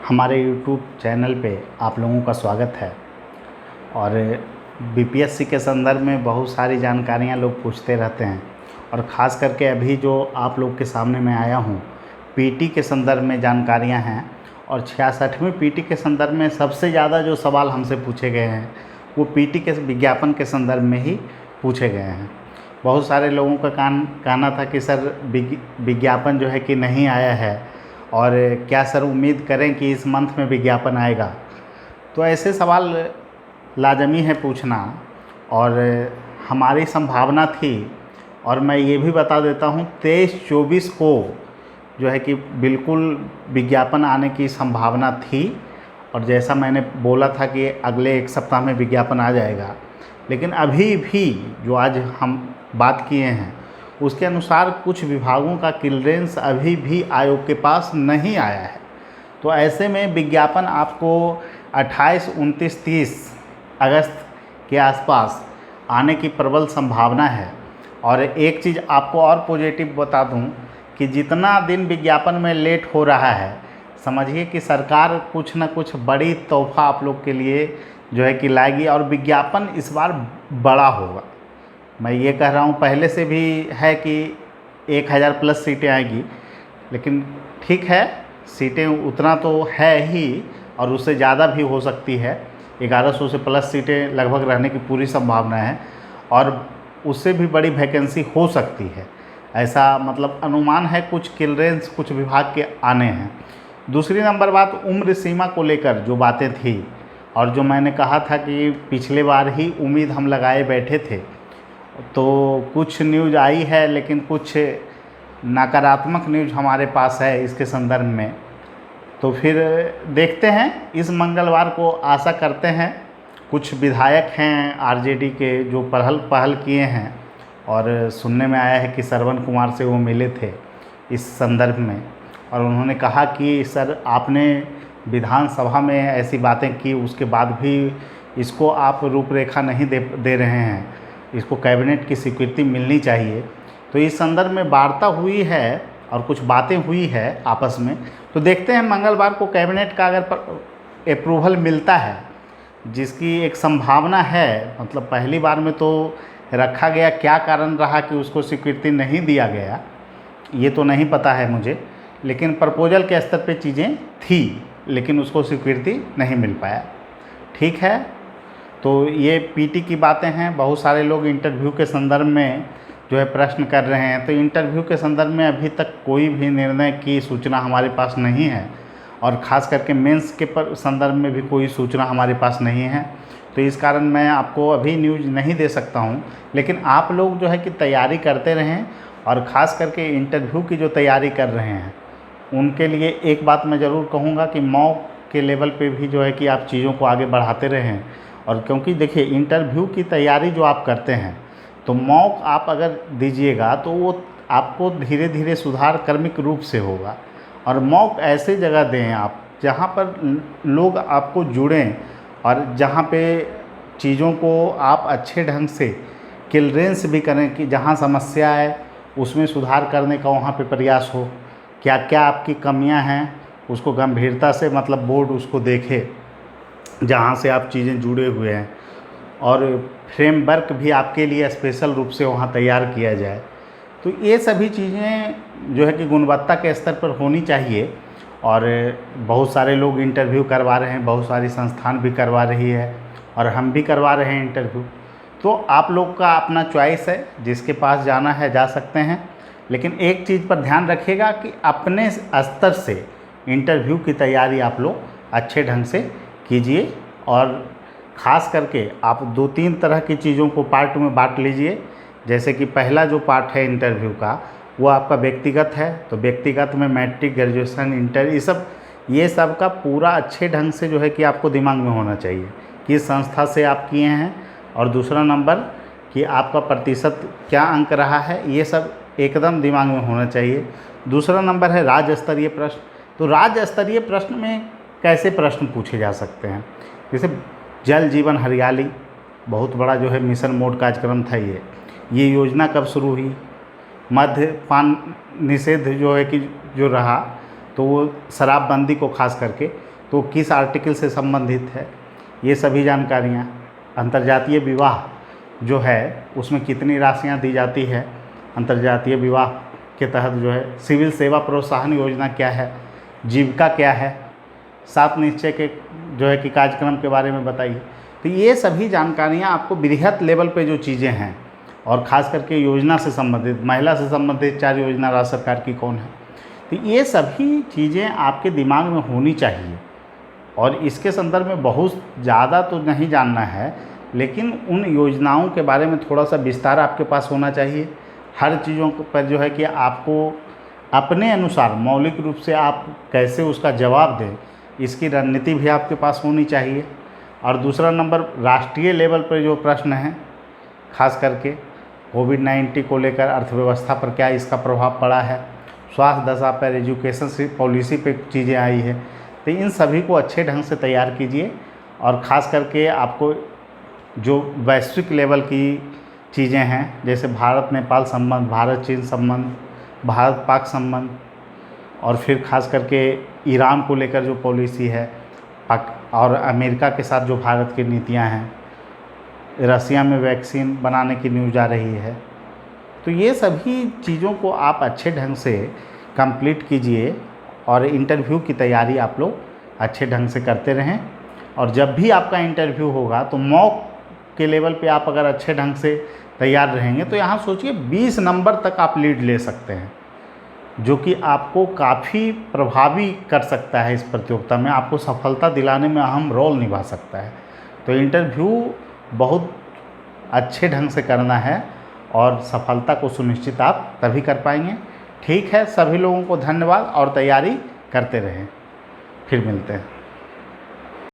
हमारे YouTube channel पे आप लोगों का स्वागत है। और बीपीएससी के संदर्भ में बहुत सारी जानकारियां लोग पूछते रहते हैं, और ख़ास करके अभी जो आप लोग के सामने मैं आया हूं, पीटी के संदर्भ में जानकारियां हैं। और 66वें पीटी के संदर्भ में सबसे ज़्यादा जो सवाल हमसे पूछे गए हैं वो पीटी के विज्ञापन के संदर्भ में ही पूछे गए हैं। बहुत सारे लोगों का कहना था कि सर विज्ञापन जो है कि नहीं आया है, और क्या सर उम्मीद करें कि इस मंथ में विज्ञापन आएगा। तो ऐसे सवाल लाजमी है पूछना, और हमारी संभावना थी। और मैं ये भी बता देता हूँ 23-24 को जो है कि बिल्कुल विज्ञापन आने की संभावना थी, और जैसा मैंने बोला था कि अगले एक सप्ताह में विज्ञापन आ जाएगा। लेकिन अभी भी जो आज हम बात किए हैं उसके अनुसार कुछ विभागों का क्लियरेंस अभी भी आयोग के पास नहीं आया है। तो ऐसे में विज्ञापन आपको 28, 29, 30 अगस्त के आसपास आने की प्रबल संभावना है। और एक चीज़ आपको और पॉजिटिव बता दूं कि जितना दिन विज्ञापन में लेट हो रहा है, समझिए कि सरकार कुछ न कुछ बड़ी तोहफा आप लोग के लिए जो है कि लाएगी, और विज्ञापन इस बार बड़ा होगा। मैं ये कह रहा हूँ, पहले से भी है कि 1000 प्लस सीटें आएगी, लेकिन ठीक है, सीटें उतना तो है ही, और उससे ज़्यादा भी हो सकती है। 1100 से प्लस सीटें लगभग रहने की पूरी संभावना है, और उससे भी बड़ी वैकेंसी हो सकती है, ऐसा मतलब अनुमान है। कुछ क्लियरेंस कुछ विभाग के आने हैं। दूसरी नंबर बात, उम्र सीमा को लेकर जो बातें थी, और जो मैंने कहा था कि पिछले बार ही उम्मीद हम लगाए बैठे थे, तो कुछ न्यूज़ आई है, लेकिन कुछ नकारात्मक न्यूज़ हमारे पास है इसके संदर्भ में। तो फिर देखते हैं, इस मंगलवार को आशा करते हैं। कुछ विधायक हैं आरजेडी के जो पहल किए हैं, और सुनने में आया है कि श्रवण कुमार से वो मिले थे इस संदर्भ में, और उन्होंने कहा कि सर आपने विधानसभा में ऐसी बातें की, उसके बाद भी इसको आप रूपरेखा नहीं दे रहे हैं, इसको कैबिनेट की स्वीकृति मिलनी चाहिए। तो इस संदर्भ में वार्ता हुई है और कुछ बातें हुई है आपस में। तो देखते हैं मंगलवार को कैबिनेट का अगर अप्रूवल मिलता है, जिसकी एक संभावना है। मतलब पहली बार में तो रखा गया, क्या कारण रहा कि उसको स्वीकृति नहीं दिया गया ये तो नहीं पता है मुझे, लेकिन प्रपोजल के स्तर पे चीज़ें थी, लेकिन उसको स्वीकृति नहीं मिल पाया। ठीक है, तो ये पीटी की बातें हैं। बहुत सारे लोग इंटरव्यू के संदर्भ में जो है प्रश्न कर रहे हैं, तो इंटरव्यू के संदर्भ में अभी तक कोई भी निर्णय की सूचना हमारे पास नहीं है, और ख़ास करके मेंस के संदर्भ में भी कोई सूचना हमारे पास नहीं है। तो इस कारण मैं आपको अभी न्यूज़ नहीं दे सकता हूँ। लेकिन आप लोग जो है कि तैयारी करते रहें, और ख़ास करके इंटरव्यू की जो तैयारी कर रहे हैं उनके लिए एक बात मैं ज़रूर कहूँगा कि मॉक के लेवल पे भी जो है कि आप चीज़ों को आगे बढ़ाते रहें। और क्योंकि देखिए, इंटरव्यू की तैयारी जो आप करते हैं, तो मॉक आप अगर दीजिएगा तो वो आपको धीरे धीरे सुधार क्रमिक रूप से होगा। और मॉक ऐसे जगह दें आप जहाँ पर लोग आपको जुड़ें, और जहाँ पे चीज़ों को आप अच्छे ढंग से क्लियरेंस भी करें कि जहाँ समस्या है उसमें सुधार करने का वहाँ पे प्रयास हो। क्या क्या आपकी कमियां हैं उसको गंभीरता से मतलब बोर्ड उसको देखे, जहाँ से आप चीज़ें जुड़े हुए हैं, और फ्रेमवर्क भी आपके लिए स्पेशल रूप से वहाँ तैयार किया जाए। तो ये सभी चीज़ें जो है कि गुणवत्ता के स्तर पर होनी चाहिए। और बहुत सारे लोग इंटरव्यू करवा रहे हैं, बहुत सारी संस्थान भी करवा रही है, और हम भी करवा रहे हैं इंटरव्यू। तो आप लोग का अपना चॉइस है, जिसके पास जाना है जा सकते हैं। लेकिन एक चीज़ पर ध्यान रखिएगा कि अपने स्तर से इंटरव्यू की तैयारी आप लोग अच्छे ढंग से कीजिए, और ख़ास करके आप 2-3 तरह की चीज़ों को पार्ट में बांट लीजिए। जैसे कि पहला जो पार्ट है इंटरव्यू का, वो आपका व्यक्तिगत है, तो व्यक्तिगत में मैट्रिक, ग्रेजुएशन, इंटर, ये सब का पूरा अच्छे ढंग से जो है कि आपको दिमाग में होना चाहिए कि किस संस्था से आप किए हैं, और दूसरा नंबर कि आपका प्रतिशत क्या अंक रहा है, ये सब एकदम दिमाग में होना चाहिए। दूसरा नंबर है राज्य स्तरीय प्रश्न। तो राज्य स्तरीय प्रश्न में कैसे प्रश्न पूछे जा सकते हैं, जैसे जल जीवन हरियाली बहुत बड़ा जो है मिशन मोड कार्यक्रम था। ये योजना कब शुरू हुई, मद्यपान निषेध जो है कि जो रहा, तो वो शराबबंदी को खास करके तो किस आर्टिकल से संबंधित है, ये सभी जानकारियाँ। अंतर्जातीय विवाह जो है उसमें कितनी राशियाँ दी जाती है, अंतर्जातीय विवाह के तहत जो है सिविल सेवा प्रोत्साहन योजना क्या है, जीविका क्या है, 7 निश्चय के जो है कि कार्यक्रम के बारे में बताइए। तो ये सभी जानकारियाँ आपको बृहत लेवल पे जो चीज़ें हैं और ख़ास करके योजना से संबंधित, महिला से संबंधित 4 योजना राज्य सरकार की कौन है, तो ये सभी चीज़ें आपके दिमाग में होनी चाहिए। और इसके संदर्भ में बहुत ज़्यादा तो नहीं जानना है, लेकिन उन योजनाओं के बारे में थोड़ा सा विस्तार आपके पास होना चाहिए। हर चीज़ों पर जो है कि आपको अपने अनुसार मौलिक रूप से आप कैसे उसका जवाब दें, इसकी रणनीति भी आपके पास होनी चाहिए। और दूसरा नंबर, राष्ट्रीय लेवल पर जो प्रश्न हैं, खास करके कोविड-19 को लेकर अर्थव्यवस्था पर क्या इसका प्रभाव पड़ा है, स्वास्थ्य दशा पर, एजुकेशन पॉलिसी पे चीज़ें आई है, तो इन सभी को अच्छे ढंग से तैयार कीजिए। और ख़ास करके आपको जो वैश्विक लेवल की चीज़ें हैं, जैसे भारत नेपाल संबंध, भारत चीन संबंध, भारत पाक संबंध, और फिर खास करके ईरान को लेकर जो पॉलिसी है, और अमेरिका के साथ जो भारत की नीतियां हैं, रसिया में वैक्सीन बनाने की न्यूज़ आ रही है, तो ये सभी चीज़ों को आप अच्छे ढंग से कंप्लीट कीजिए और इंटरव्यू की तैयारी आप लोग अच्छे ढंग से करते रहें। और जब भी आपका इंटरव्यू होगा तो मॉक के लेवल पे आप अगर अच्छे ढंग से तैयार रहेंगे तो यहाँ सोचिए 20 नंबर तक आप लीड ले सकते हैं, जो कि आपको काफ़ी प्रभावी कर सकता है। इस प्रतियोगिता में आपको सफलता दिलाने में अहम रोल निभा सकता है। तो इंटरव्यू बहुत अच्छे ढंग से करना है और सफलता को सुनिश्चित आप तभी कर पाएंगे। ठीक है, सभी लोगों को धन्यवाद और तैयारी करते रहें। फिर मिलते हैं।